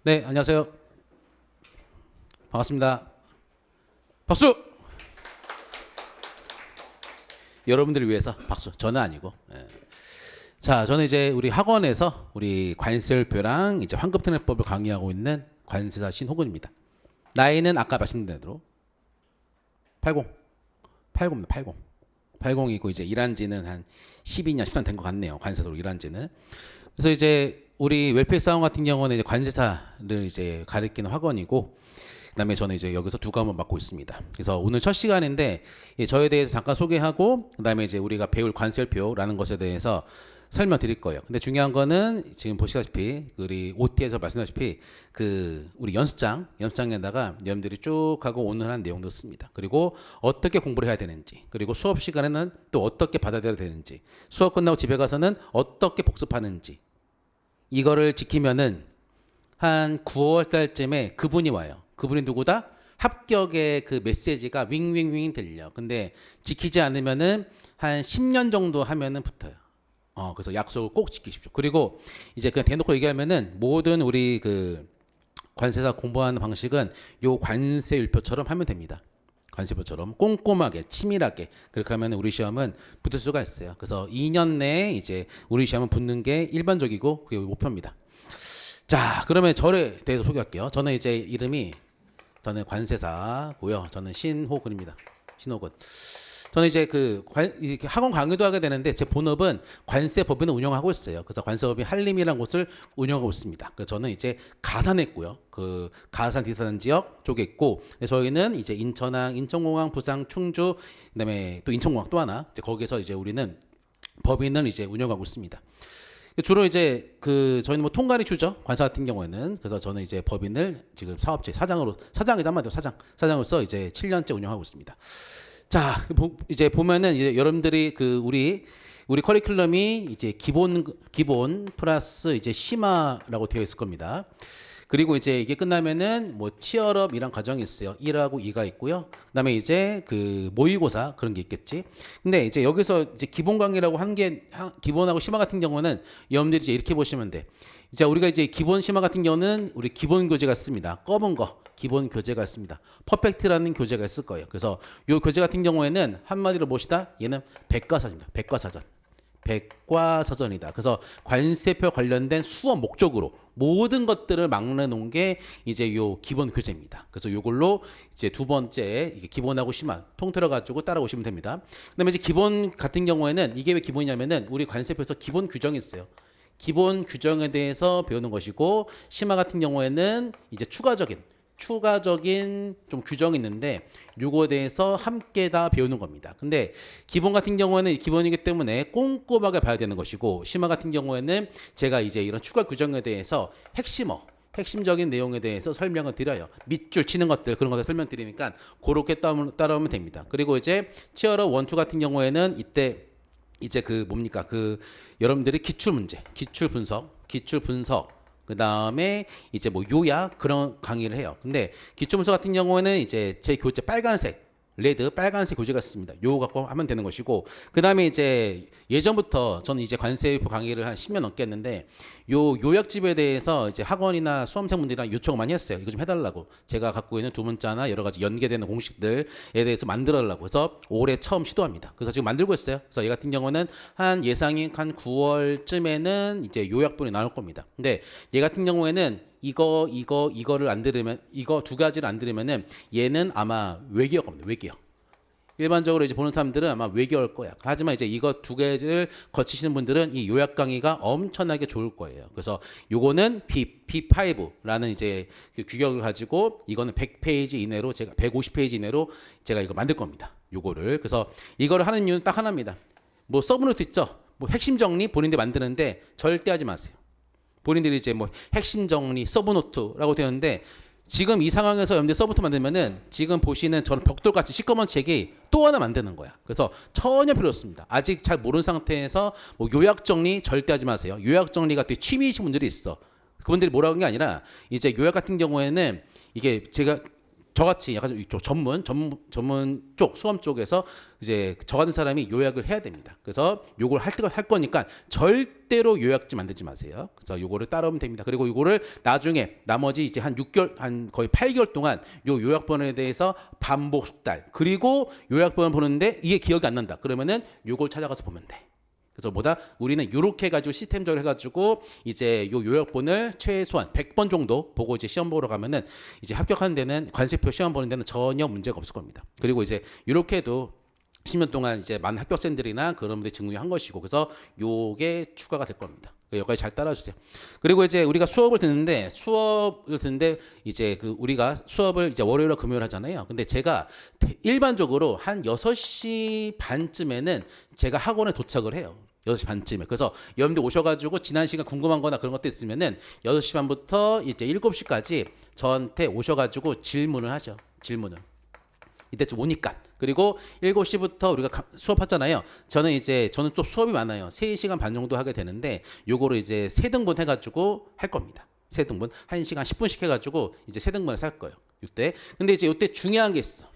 네, 안녕하세요. 반갑습니다. 박수! 여러분들을 위해서 박수. 저는 아니고. 예. 자, 저는 이제 우리 학원에서 우리 관세율표랑 이제 환급특례법을 강의하고 있는 관세사 신호근입니다. 나이는 아까 말씀드린 대로 80. 80입니다. 80. 80이고 이제 일한 지는 한 12년, 13년 된 것 같네요. 관세사로 일한 지는. 그래서 이제 우리 웰페어 사원 같은 경우는 이제 관세사를 이제 가리키는 학원이고, 그다음에 저는 이제 여기서 두 과목 맡고 있습니다. 그래서 오늘 첫 시간인데 저에 대해서 잠깐 소개하고, 그다음에 이제 우리가 배울 관세율표라는 것에 대해서 설명드릴 거예요. 근데 중요한 거는 지금 보시다시피 우리 OT에서 말씀하셨다시피 그 우리 연습장에다가 여러분들이 쭉 하고 오늘 한 내용도 씁니다. 그리고 어떻게 공부를 해야 되는지, 그리고 수업 시간에는 또 어떻게 받아들여야 되는지, 수업 끝나고 집에 가서는 어떻게 복습하는지, 이거를 지키면은 한 9월 달쯤에 그분이 와요. 그분이 누구다? 합격의 그 메시지가 윙윙윙 들려. 근데 지키지 않으면은 한 10년 정도 하면은 붙어요. 그래서 약속을 꼭 지키십시오. 그리고 이제 그냥 대놓고 얘기하면은 모든 우리 그 관세사 공부하는 방식은 요 관세율표처럼 하면 됩니다. 관세율표처럼 꼼꼼하게 치밀하게 그렇게 하면 우리 시험은 붙을 수가 있어요. 그래서 2년 내에 이제 우리 시험은 붙는 게 일반적이고 그게 목표입니다. 자, 그러면 저에 대해서 소개할게요. 저는 이제 이름이 저는 관세사고요. 저는 신호근입니다. 신호근. 저는 이제 이렇게 학원 강의도 하게 되는데 제 본업은 관세법인을 운영하고 있어요. 그래서 관세법인 한림이라는 곳을 운영하고 있습니다. 그래서 저는 이제 가산에 있고요. 그 가산 디지털 지역 쪽에 있고, 저희는 이제 인천항, 인천공항, 부산, 충주, 그다음에 또 인천공항 또 하나, 이제 거기서 이제 우리는 법인을 이제 운영하고 있습니다. 주로 이제 저희는 뭐 통관이 주죠. 관사 같은 경우에는. 그래서 저는 이제 법인을 지금 사업체 사장이자 한마디로 사장으로서 이제 7년째 운영하고 있습니다. 자, 이제 보면은 이제 여러분들이 우리 커리큘럼이 이제 기본 플러스 이제 심화라고 되어 있을 겁니다. 그리고 이제 이게 끝나면은 뭐 치얼업이란 과정이 있어요. 1하고 2가 있고요. 그다음에 이제 모의고사 그런 게 있겠지. 근데 이제 여기서 이제 기본 강의라고 한 게 기본하고 심화 같은 경우는 여러분들이 이제 이렇게 보시면 돼. 이제 우리가 이제 기본 심화 같은 경우는 우리 기본 교재가 있습니다. 검은 거 기본 교재가 있습니다. 퍼펙트라는 교재가 있을 거예요. 그래서 요 교재 같은 경우에는 한마디로 무엇이다? 얘는 백과사전입니다. 백과사전. 백과사전이다. 그래서 관세표 관련된 수업 목적으로 모든 것들을 막내 놓은 게 이제 요 기본 교재입니다. 그래서 요걸로 이제 두 번째 이게 기본하고 심화 통틀어 가지고 따라오시면 됩니다. 그다음에 이제 기본 같은 경우에는 이게 왜 기본이냐면은 우리 관세표에서 기본 규정이 있어요. 기본 규정에 대해서 배우는 것이고, 심화 같은 경우에는 이제 추가적인 좀 규정이 있는데 요거에 대해서 함께 다 배우는 겁니다. 근데 기본 같은 경우에는 기본이기 때문에 꼼꼼하게 봐야 되는 것이고, 심화 같은 경우에는 제가 이제 이런 추가 규정에 대해서 핵심적인 내용에 대해서 설명을 드려요. 밑줄 치는 것들 그런 것들 설명드리니까 그렇게 따라오면 됩니다. 그리고 이제 치어러 1, 2 같은 경우에는 이때 이제 여러분들이 기출 문제, 기출 분석 그 다음에 이제 뭐 요약 그런 강의를 해요. 근데 기초문서 같은 경우에는 이제 제 교재 빨간색 교재가 있습니다. 요거 갖고 하면 되는 것이고, 그 다음에 이제 예전부터 저는 이제 관세율표 강의를 한 10년 넘게 했는데 요약집에 대해서 이제 학원이나 수험생분들이랑 요청을 많이 했어요. 이거 좀 해달라고. 제가 갖고 있는 두 문자나 여러 가지 연계되는 공식들에 대해서 만들어달라고 해서 올해 처음 시도합니다. 그래서 지금 만들고 있어요. 그래서 얘 같은 경우는 한 예상이 한 9월쯤에는 이제 요약본이 나올 겁니다. 근데 얘 같은 경우에는 이거를 안 들으면, 이거 두 가지를 안 들으면은 얘는 아마 외기어 겁니다. 외기어. 일반적으로 이제 보는 사람들은 아마 외기어일 거야. 하지만 이제 이거 두 가지를 거치시는 분들은 이 요약 강의가 엄청나게 좋을 거예요. 그래서 요거는 P5라는 이제 그 규격을 가지고 이거는 100페이지 이내로 150페이지 이내로 제가 이거 만들 겁니다. 요거를. 그래서 이거를 하는 이유는 딱 하나입니다. 뭐 서브노트 있죠? 뭐 핵심 정리 본인들 만드는데 절대 하지 마세요. 본인들이 이제 뭐 핵심 정리 서브노트라고 되는데, 지금 이 상황에서 여러분들 서브노트 만들면은 지금 보시는 저런 벽돌같이 시꺼먼 책이 또 하나 만드는 거야. 그래서 전혀 필요 없습니다. 아직 잘 모르는 상태에서 뭐 요약 정리 절대 하지 마세요. 요약 정리가 되게 취미이신 분들이 있어. 그분들이 뭐라고 한 게 아니라 이제 요약 같은 경우에는 이게 제가 저같이 약간 이쪽 전문 쪽 수험 쪽에서 이제 저 같은 사람이 요약을 해야 됩니다. 그래서 요걸 할 거니까 절대로 요약지 만들지 마세요. 그래서 요거를 따라오면 됩니다. 그리고 요거를 나중에 나머지 이제 한 6개월 한 거의 8개월 동안 요 요약본에 대해서 반복 숙달 그리고 요약본을 보는데 이게 기억이 안 난다. 그러면은 요걸 찾아가서 보면 돼. 그래서 뭐다 우리는 요렇게 해가지고 시스템적으로 해가지고 이제 요 요약본을 최소한 100번 정도 보고 이제 시험 보러 가면은 이제 합격하는 데는 관세표 시험 보는 데는 전혀 문제가 없을 겁니다. 그리고 이제 요렇게 해도 10년 동안 이제 많은 학교생들이나 그런 분들이 증명한 것이고 그래서 요게 추가가 될 겁니다. 여기까지 잘 따라주세요. 그리고 이제 우리가 수업을 듣는데 이제 그 우리가 수업을 이제 월요일과 금요일 하잖아요. 근데 제가 일반적으로 한 6시 반쯤에는 제가 학원에 도착을 해요. 6시 반쯤에. 그래서 여러분들 오셔가지고 지난 시간 궁금한 거나 그런 것도 있으면은 6시 반부터 이제 7시까지 저한테 오셔가지고 질문을 하죠. 질문을. 이때쯤 오니까. 그리고 7시부터 우리가 수업하잖아요. 저는 또 수업이 많아요. 3시간 반 정도 하게 되는데 요거를 이제 3등분 해가지고 할 겁니다. 3등분. 1시간 10분씩 해가지고 이제 3등분해서 할 거예요. 이때. 근데 이제 이때 중요한 게 있어.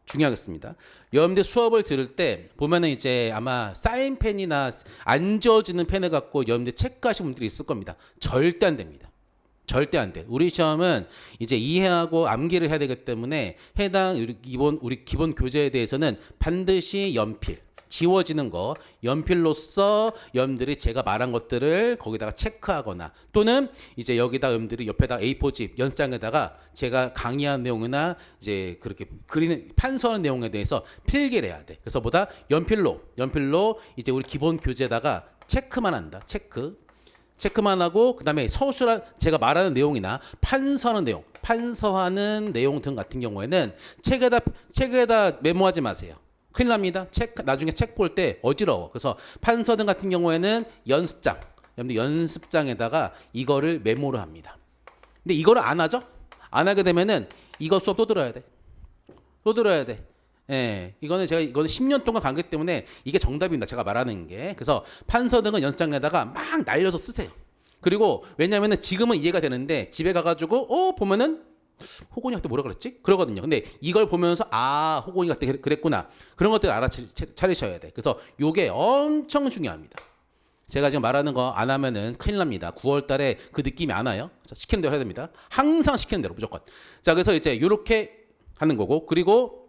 중요하겠습니다. 여러분들 수업을 들을 때 보면은 이제 아마 사인펜이나 안 지워지는 펜을 갖고 여러분들 체크하시는 분들이 있을 겁니다. 절대 안 됩니다. 절대 안 돼. 우리 시험은 이제 이해하고 암기를 해야 되기 때문에 해당 우리 기본 교재에 대해서는 반드시 연필, 지워지는 거, 연필로써 여러분들이 제가 말한 것들을 거기다가 체크하거나 또는 이제 여기다 여러분들이 옆에다 A4집 연장에다가 제가 강의한 내용이나 이제 그렇게 그리는 판서하는 내용에 대해서 필기를 해야 돼. 그래서 보다 연필로 이제 우리 기본 교재에다가 체크만 한다. 체크만 하고 그다음에 서술한 제가 말하는 내용이나 판서하는 내용 등 같은 경우에는 책에다 메모하지 마세요. 큰일 납니다. 나중에 책 볼 때 어지러워. 그래서 판서 등 같은 경우에는 여러분들 연습장에다가 이거를 메모를 합니다. 근데 이거를 안 하죠? 안 하게 되면은 이거 수업 또 들어야 돼. 예, 이거는 10년 동안 간 거기 때문에 이게 정답입니다. 제가 말하는 게. 그래서 판서 등은 연장에다가 막 날려서 쓰세요. 그리고 왜냐면은 지금은 이해가 되는데 집에 가가지고 보면은 호곤이 그때 뭐라 그랬지? 그러거든요. 근데 이걸 보면서 호곤이 그때 그랬구나. 그런 것들을 알아차리셔야 돼. 그래서 요게 엄청 중요합니다. 제가 지금 말하는 거 안 하면은 큰일 납니다. 9월 달에 그 느낌이 안 와요. 그래서 시키는 대로 해야 됩니다. 항상 시키는 대로 무조건. 자, 그래서 이제 요렇게 하는 거고 그리고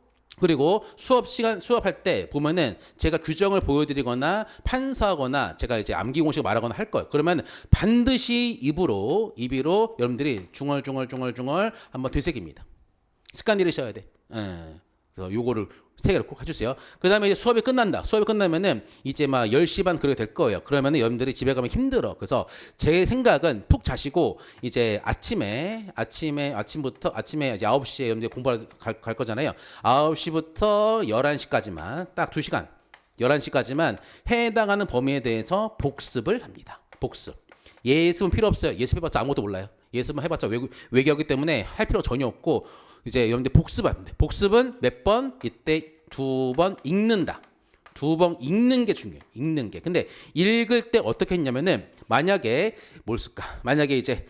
수업할 때 보면은 제가 규정을 보여드리거나 판사하거나 제가 이제 암기 공식을 말하거나 할 거예요. 그러면 반드시 입으로 여러분들이 중얼중얼 한번 되새깁니다. 습관 들이셔야 돼. 그래서 요거를 3개를 꼭 해주세요. 그 다음에 이제 수업이 끝나면은 이제 막 10시 반 그렇게 될 거예요. 그러면은 여러분들이 집에 가면 힘들어. 그래서 제 생각은 푹 자시고 이제 아침에 이제 9시에 여러분들이 공부할 갈 거잖아요. 9시부터 11시까지만 딱 2시간 11시까지만 해당하는 범위에 대해서 복습을 합니다. 복습. 예습은 필요 없어요. 예습해봤자 아무것도 몰라요. 예습만 해봤자 외교하기 때문에 할 필요 전혀 없고 이제 여러분들 복습합니다. 복습은 몇 번? 이때 2번 읽는다. 2번 읽는 게 중요해요. 읽는 게. 근데 읽을 때 어떻게 했냐면은 만약에 뭘 쓸까? 만약에 이제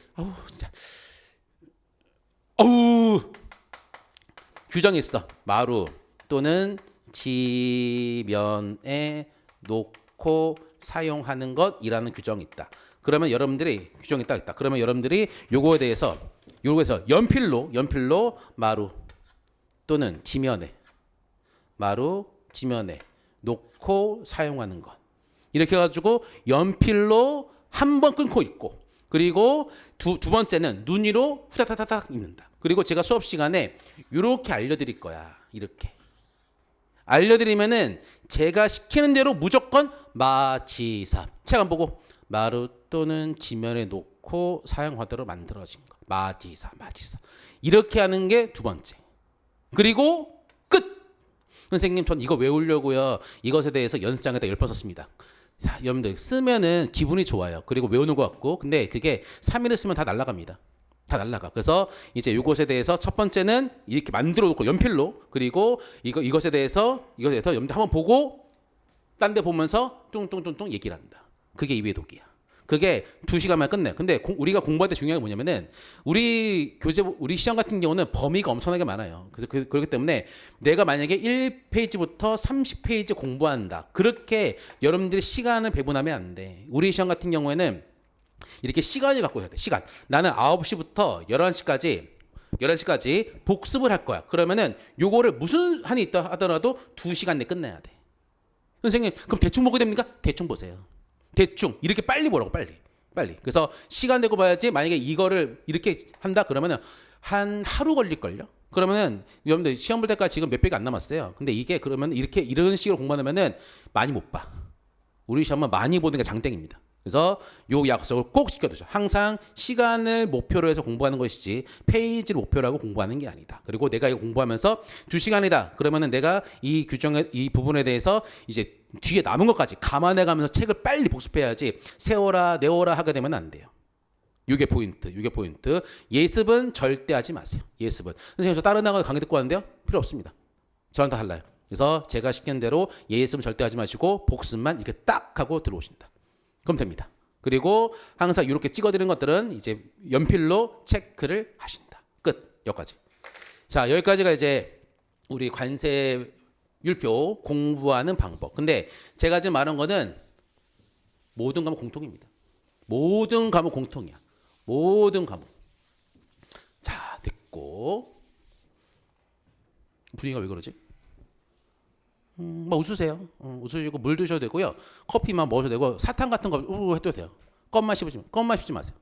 규정이 있어. 마루 또는 지면에 놓고 사용하는 것이라는 규정이 있다. 그러면 여러분들이 규정이 딱 있다. 그러면 여러분들이 요거에 대해서 연필로 마루 또는 지면에 놓고 사용하는 것. 이렇게 해가지고 연필로 한 번 끊고 읽고 그리고 두 번째는 눈 위로 후다다닥 읽는다. 그리고 제가 수업 시간에 이렇게 알려드릴 거야. 이렇게 알려드리면은 제가 시키는 대로 무조건 마지사 책 안 보고 마루 또는 지면에 놓고 사용하도록 만들어진 거. 마지사 이렇게 하는 게 2번째. 그리고 끝. 선생님 전 이거 외우려고요. 이것에 대해서 연습장에다 10번 썼습니다. 자, 여러분들 쓰면은 기분이 좋아요. 그리고 외우는 것 같고 근데 그게 3일을 쓰면 다 날아갑니다. 다 날아가. 그래서 이제 이것에 대해서 첫 번째는 이렇게 만들어 놓고 연필로 그리고 이것에 대해서 여러분들 한번 보고 딴 데 보면서 뚱뚱뚱뚱 얘기를 한다. 그게 이해독이야. 그게 2시간만 끝내. 근데 우리가 공부할 때 중요한 게 뭐냐면은 우리 시험 같은 경우는 범위가 엄청나게 많아요. 그래서 그렇기 때문에 내가 만약에 1페이지부터 30페이지 공부한다. 그렇게 여러분들이 시간을 배분하면 안 돼. 우리 시험 같은 경우에는 이렇게 시간을 갖고 해야 돼. 시간. 나는 9시부터 11시까지 복습을 할 거야. 그러면은 요거를 무슨 한이 있다 하더라도 2시간 내에 끝내야 돼. 선생님, 그럼 대충 보게 됩니까? 대충 보세요. 대충 이렇게 빨리 보라고, 빨리. 그래서 시간 내고 봐야지. 만약에 이거를 이렇게 한다 그러면은 한 하루 걸릴걸요. 그러면은 여러분들 시험 볼 때까지 지금 몇 백이 안 남았어요. 근데 이게 그러면 이런 식으로 공부하면은 많이 못 봐. 우리 시험은 많이 보는 게 장땡입니다. 그래서 요 약속을 꼭 지켜두죠. 항상 시간을 목표로 해서 공부하는 것이지 페이지를 목표로 하고 공부하는 게 아니다. 그리고 내가 이거 공부하면서 2시간이다. 그러면은 내가 이 규정의 이 부분에 대해서 이제 뒤에 남은 것까지 감안해가면서 책을 빨리 복습해야지 세워라 내워라 하게 되면 안 돼요. 이게 포인트. 예습은 절대 하지 마세요. 예습은. 선생님 저 다른 나가 강의 듣고 왔는데요. 필요 없습니다. 저랑 다 달라요. 그래서 제가 시키는 대로 예습은 절대 하지 마시고 복습만 이렇게 딱 하고 들어오신다. 그럼 됩니다. 그리고 항상 이렇게 찍어드리는 것들은 이제 연필로 체크를 하신다. 끝. 여기까지. 자, 여기까지가 이제 우리 관세율표 공부하는 방법. 근데 제가 지금 말한 거는 모든 과목 공통입니다. 모든 과목 공통이야. 모든 과목. 자, 됐고. 분위기가 왜 그러지? 뭐 웃으세요. 웃으시고 물 드셔도 되고요. 커피만 먹어도 되고 사탕 같은 거 해도 돼요. 껌만 씹지 마세요.